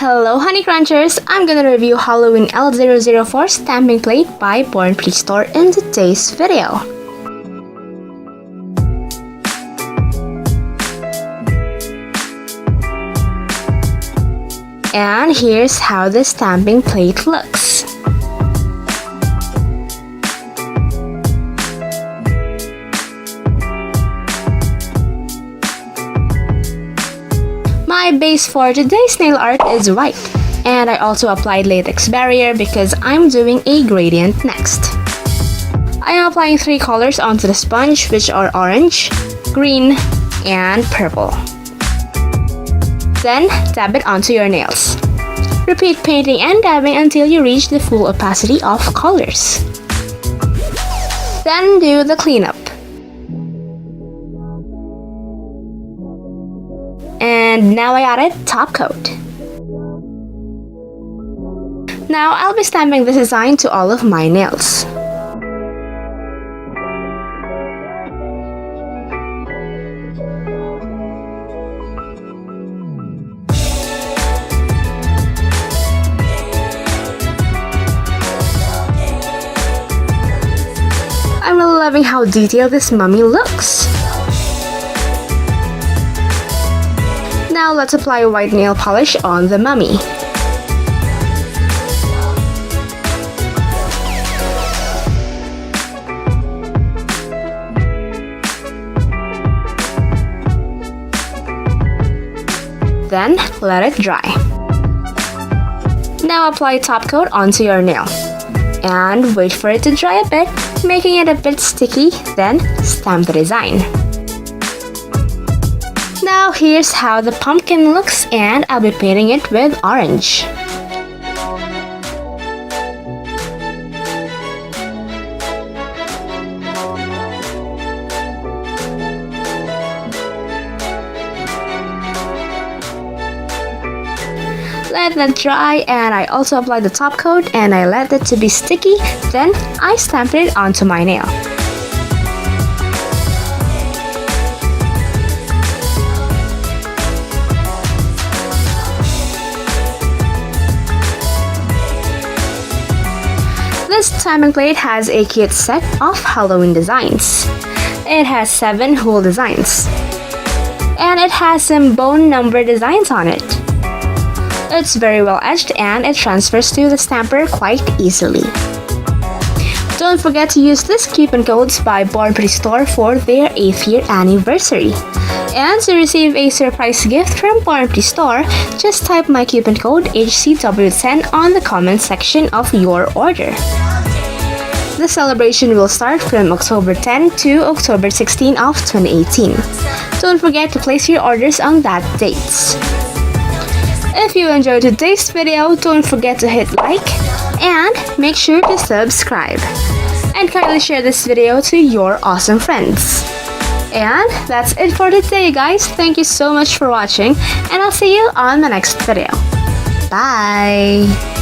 Hello honeycrunchers! I'm gonna review Halloween L004 stamping plate by BornPrettyStore in today's video. And here's how the stamping plate looks. My base for today's nail art is white, and I also applied latex barrier because I'm doing a gradient next. I am applying 3 colors onto the sponge, which are orange, green, and purple. Then dab it onto your nails. Repeat painting and dabbing until you reach the full opacity of colors. Then do the cleanup. And now I added top coat. Now I'll be stamping this design to all of my nails. I'm really loving how detailed this mummy looks. Now let's apply white nail polish on the mummy. Then let it dry. Now apply top coat onto your nail. And wait for it to dry a bit, making it a bit sticky, then stamp the design. Now here's how the pumpkin looks, and I'll be painting it with orange. Let that dry, and I also applied the top coat and I let it to be sticky, then I stamped it onto my nail. This stamping plate has a cute set of Halloween designs. It has 7 whole designs. And it has some bone number designs on it. It's very well edged and it transfers to the stamper quite easily. Don't forget to use this coupon codes by BornPrettyStore for their 8th year anniversary. And to receive a surprise gift from BornPrettyStore, just type my coupon code HCW10 on the comment section of your order. The celebration will start from October 10 to October 16 of 2018. Don't forget to place your orders on that date. If you enjoyed today's video, don't forget to hit like and make sure to subscribe. And kindly share this video to your awesome friends. And that's it for today, guys. Thank you so much for watching, and I'll see you on the next video. Bye!